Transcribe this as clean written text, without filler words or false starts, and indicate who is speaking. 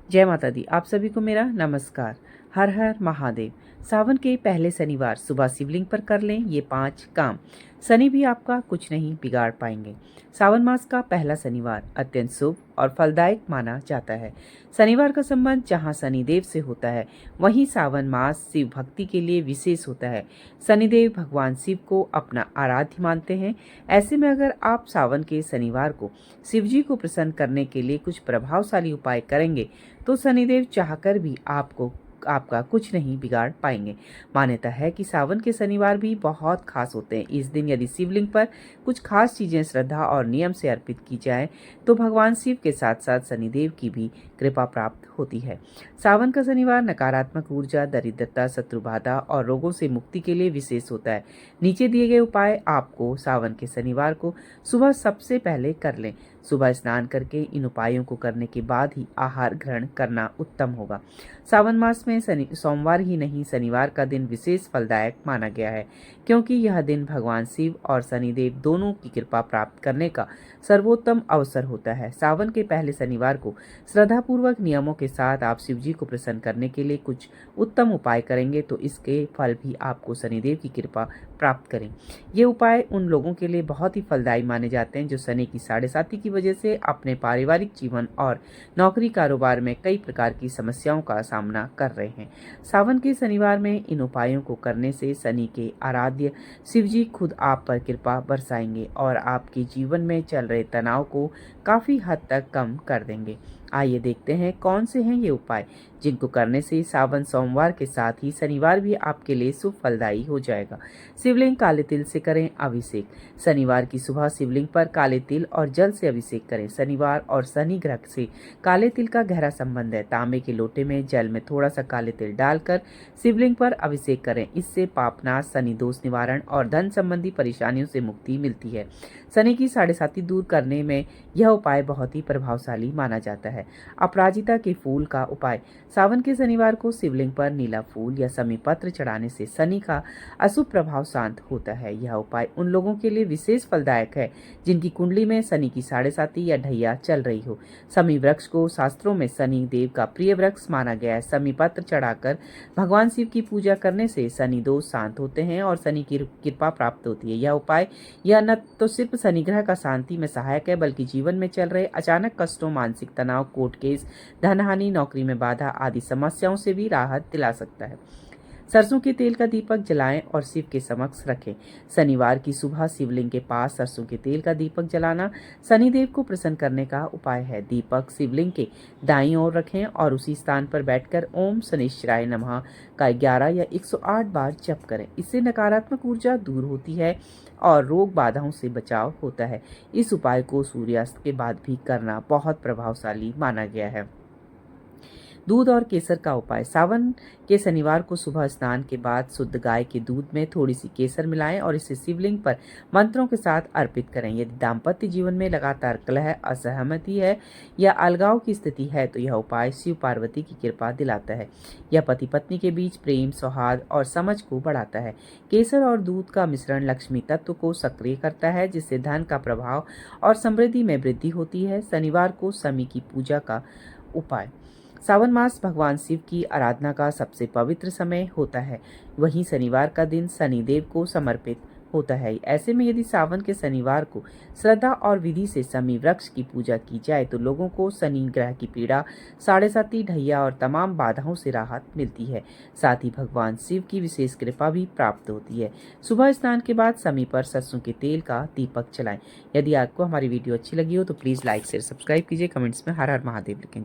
Speaker 1: जय माता दी। आप सभी को मेरा नमस्कार। हर हर महादेव। सावन के पहले शनिवार सुबह शिवलिंग पर कर लें ये 5 काम। शनि भी आपका कुछ नहीं बिगाड़ पाएंगे। सावन मास का पहला शनिवार अत्यंत शुभ और फलदायक माना जाता है। शनिवार का संबंध जहाँ शनिदेव से होता है, वहीं सावन मास शिव भक्ति के लिए विशेष होता है। शनिदेव भगवान शिव को अपना आराध्य मानते हैं। ऐसे में अगर आप सावन के शनिवार को शिव जी को प्रसन्न करने के लिए कुछ प्रभावशाली उपाय करेंगे तो शनिदेव चाहकर भी आपका कुछ नहीं बिगाड़ पाएंगे। मान्यता है कि सावन के शनिवार भी बहुत खास होते हैं। इस दिन यदि शिवलिंग पर कुछ खास चीजें श्रद्धा और नियम से अर्पित की जाए तो भगवान शिव के साथ साथ शनिदेव की भी कृपा प्राप्त होती है। सावन का शनिवार नकारात्मक ऊर्जा, दरिद्रता, शत्रुबाधा और रोगों से मुक्ति के लिए विशेष होता है। नीचे दिए गए उपाय आपको सावन के शनिवार को सुबह सबसे पहले कर लें। सुबह स्नान करके इन उपायों को करने के बाद ही आहार ग्रहण करना उत्तम होगा। सावन मास में सोमवार ही नहीं, शनिवार का दिन विशेष फलदायक माना गया है, क्योंकि यह दिन भगवान शिव और शनिदेव दोनों की कृपा प्राप्त करने का सर्वोत्तम अवसर होता है। सावन के पहले शनिवार को श्रद्धापूर्वक नियमों के साथ आप शिव जी को प्रसन्न करने के लिए कुछ उत्तम उपाय करेंगे तो इसके फल भी आपको शनिदेव की कृपा प्राप्त करें। ये उपाय उन लोगों के लिए बहुत ही फलदायी माने जाते हैं जो शनि की साढ़े साती की वजह से अपने पारिवारिक जीवन और नौकरी कारोबार में कई प्रकार की समस्याओं का सामना कर रहे हैं। सावन के शनिवार में इन उपायों को करने से शनि के आराध्य शिव जी खुद आप पर कृपा बरसाएंगे और आपके जीवन में चल रहे तनाव को काफी हद तक कम कर देंगे। आइए देखते हैं कौन से हैं ये उपाय जिनको करने से सावन सोमवार के साथ ही शनिवार भी आपके लिए शुभ फलदायी हो जाएगा। शिवलिंग काले तिल से करें अभिषेक। शनिवार की सुबह शिवलिंग पर काले तिल और जल से अभिषेक करें। शनिवार और शनि ग्रह से काले तिल का गहरा संबंध है। तांबे के लोटे में जल में थोड़ा सा काले तिल डालकर शिवलिंग पर अभिषेक करें। इससे पापनाश, शनि दोष निवारण और धन संबंधी परेशानियों से मुक्ति मिलती है। शनि की साढ़े साती दूर करने में यह उपाय बहुत ही प्रभावशाली माना जाता है। अपराजिता के फूल का उपाय। सावन के शनिवार को शिवलिंग पर नीला फूल या समी पत्र चढ़ाने से शनि का अशुभ प्रभाव शांत होता है। यह उपाय उन लोगों के लिए विशेष फलदायक है जिनकी कुंडली में शनि की साढ़े साती या ढैया चल रही हो। समी वृक्ष को शास्त्रों में शनि देव का प्रिय वृक्ष माना गया है। समी पत्र चढ़ाकर भगवान शिव की पूजा करने से शनि दोष शांत होते हैं और शनि की कृपा प्राप्त होती है। यह उपाय यह न तो सिर्फ शनि ग्रह का शांति में सहायक है बल्कि जीवन में चल रहे अचानक कष्टों, मानसिक तनाव, कोर्ट केस, धन हानि, नौकरी में बाधा आदि समस्याओं से भी राहत दिला सकता है। सरसों के तेल का दीपक जलाएं और शिव के समक्ष रखें। शनिवार की सुबह शिवलिंग के पास सरसों के तेल का दीपक जलाना शनिदेव को प्रसन्न करने का उपाय है। दीपक शिवलिंग के दाईं ओर रखें और उसी स्थान पर बैठकर ओम शनिश्चराय नमः का 11 या 108 बार जप करें। इससे नकारात्मक ऊर्जा दूर होती है और रोग बाधाओं से बचाव होता है। इस उपाय को सूर्यास्त के बाद भी करना बहुत प्रभावशाली माना गया है। दूध और केसर का उपाय। सावन के शनिवार को सुबह स्नान के बाद शुद्ध गाय के दूध में थोड़ी सी केसर मिलाएं और इसे शिवलिंग पर मंत्रों के साथ अर्पित करें। यदि दाम्पत्य जीवन में लगातार कलह, असहमति है या अलगाव की स्थिति है तो यह उपाय शिव पार्वती की कृपा दिलाता है। यह पति पत्नी के बीच प्रेम, सौहार्द और समझ को बढ़ाता है। केसर और दूध का मिश्रण लक्ष्मी तत्व को सक्रिय करता है जिससे धन का प्रभाव और समृद्धि में वृद्धि होती है। शनिवार को शमी की पूजा का उपाय। सावन मास भगवान शिव की आराधना का सबसे पवित्र समय होता है। वहीं शनिवार का दिन शनिदेव को समर्पित होता है। ऐसे में यदि सावन के शनिवार को श्रद्धा और विधि से शमी वृक्ष की पूजा की जाए तो लोगों को शनि ग्रह की पीड़ा, साढ़े साती, ढैया और तमाम बाधाओं से राहत मिलती है। साथ ही भगवान शिव की विशेष कृपा भी प्राप्त होती है। सुबह स्नान के बाद शमी पर सरसों के तेल का दीपक जलाएं। यदि आपको हमारी वीडियो अच्छी लगी हो तो प्लीज़ लाइक, शेयर, सब्सक्राइब कीजिए। कमेंट्स में हर हर महादेव लिखें।